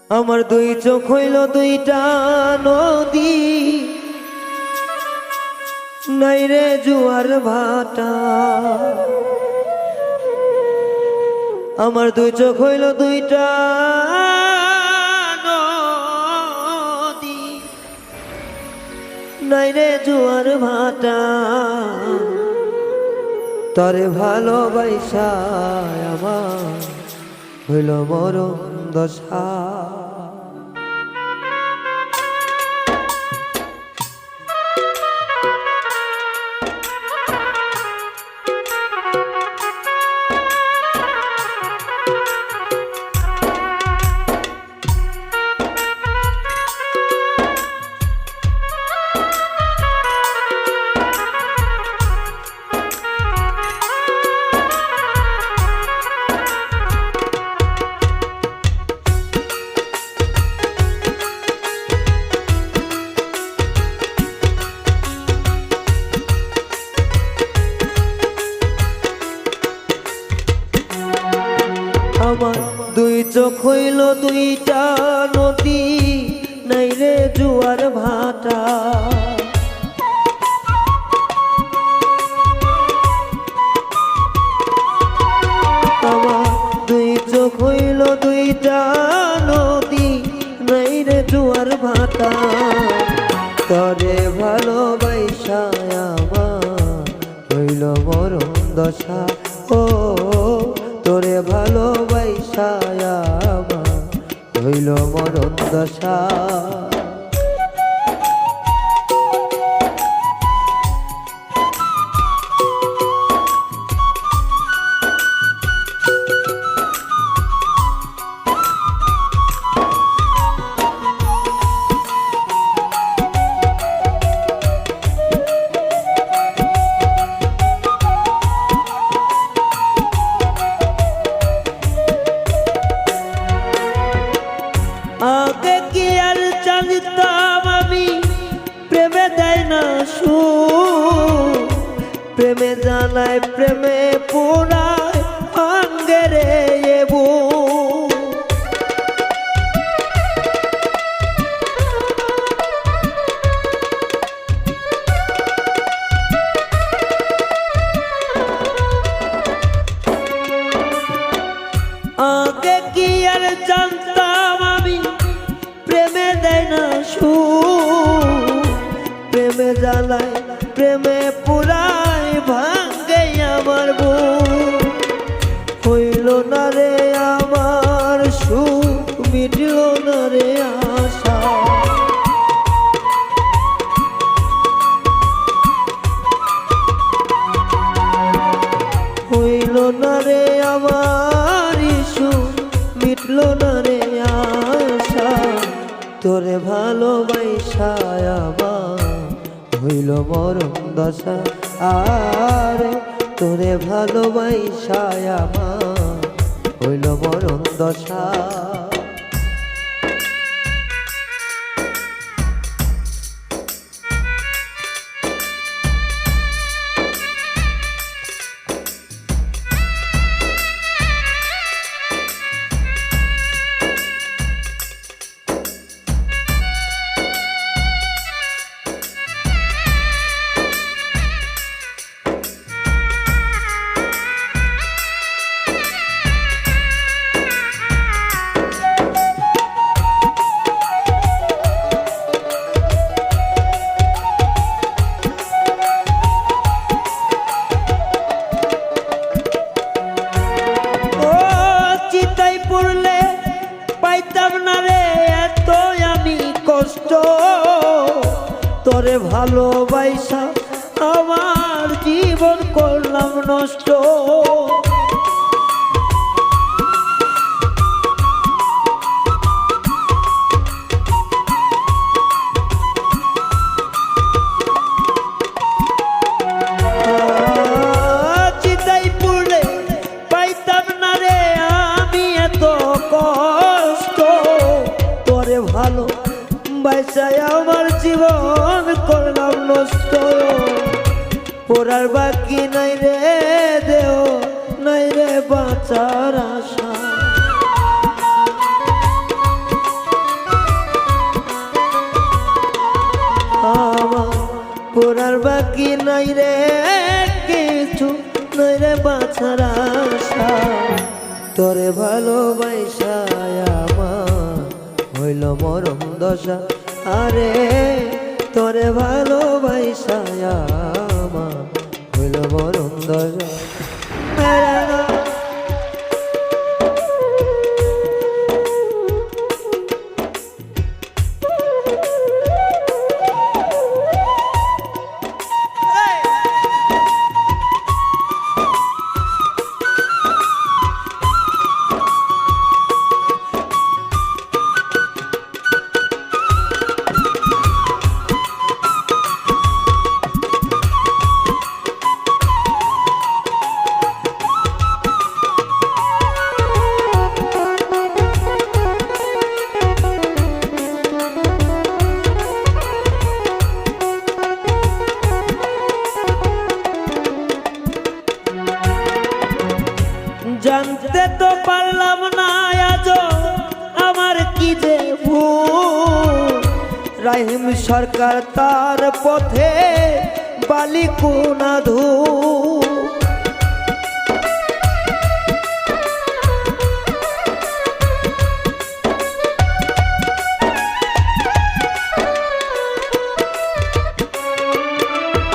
আমার দুই চোখ হইল দুইটা নদী, নাই রে জোয়ার ভাটা। আমার দুই চোখ হইল দুইটা নদী, নাই রে জোয়ার ভাটা। তরে ভালোবাসা আমার হইল মরণ দশা। আমার দুই চোখ হইল দুইটা নদী, নাই রে জোয়ার ভাটা। আমার দুই চোখ হইল দুইটা নদী, নাই রে জোয়ার ভাটা। তরে ভালোবাসা আমার হইল মরণ দশা। ও তোরে ভালোবাসা আমার হইল মরণ দশা। আগে কি আর জানতাম আমি প্রেমে দেয় না সুখ, প্রেমে জানায় প্রেমে পোড়ায় ভাঙ্গে রে এ বুক। আগে কি আর জানতাম আমি প্রেমে দেয় না সুখ, প্রেমে জ্বালায় প্রেমে পুরায় ভাঙ্গে আমার বুক। হইল না রে আমার সুখ, মিটল না রে আশা। হইল না রে আমার সুখ, মিটল না রে আশা। তোরে ভালোবাসা আমার হইল মরণ দশা। আরে তোরে ভালোবাসা আমার হইল মরণ দশা। তোরে ভালোবাসা আমার জীবন করলাম নষ্ট। চিতাই পুড়লে পাইতাম না রে আমি এত কষ্ট। তোরে ভালো বাইসায় আমার জীবন করলাম নষ্ট। পোড়ার বাকি নাই রে দেহ, নাই রে বাঁচার আশা। বাকি নাই রে কিছু নাই রে বাছার আশা তোরে ভালোবাসা আমার হইল মরম দশা আরে তোরে ভালোবাসা আমার হইল মরম দশা জানতে তো পারলাম না আজ আমার কি যে ভুল রাহিম সরকার তার পথে বালিকুনা ধূপ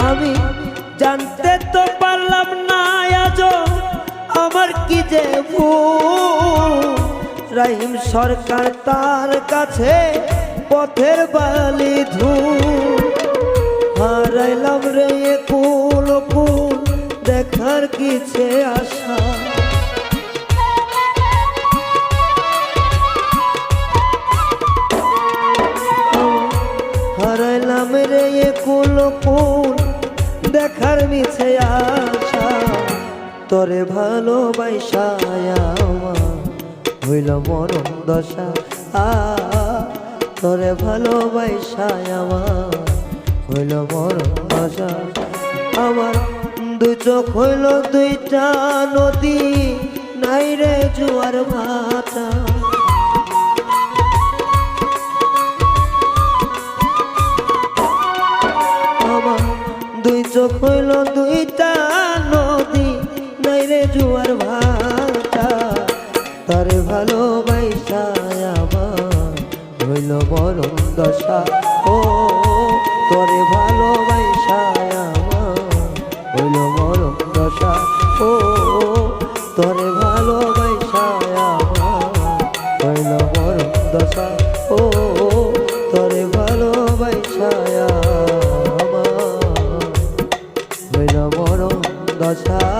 আমি জানতে তো পারলাম না আজ আমার কি যে ভুল রাহিম সরকার তার কাছে পথের বালি ধূল হারাইলাম রে কুল কুল দেখার কিছে আশা হারাইলাম রে কুল কুল দেখার মিছে আশা তোরে ভালোবাসা আমার হইল মরম দশা তোরে ভালোবাসা আমার হইল মরম দশা আমার দুই চোখ হইল দুইটা নদী নাই রে জোয়ার ভাটা আমার দুই চোখ হইল দুইটা নদী নাই রে জোয়ার ভাটা তারে ভালোবাসা আমার হইল মরম দশা ও তোরে ভালোবাসা আমার হইল মরম দশা ও তোরে ভালোবাসা আমার হইল মরম দশা ও তোরে ভালোবাসা আমার হইল মরম দশা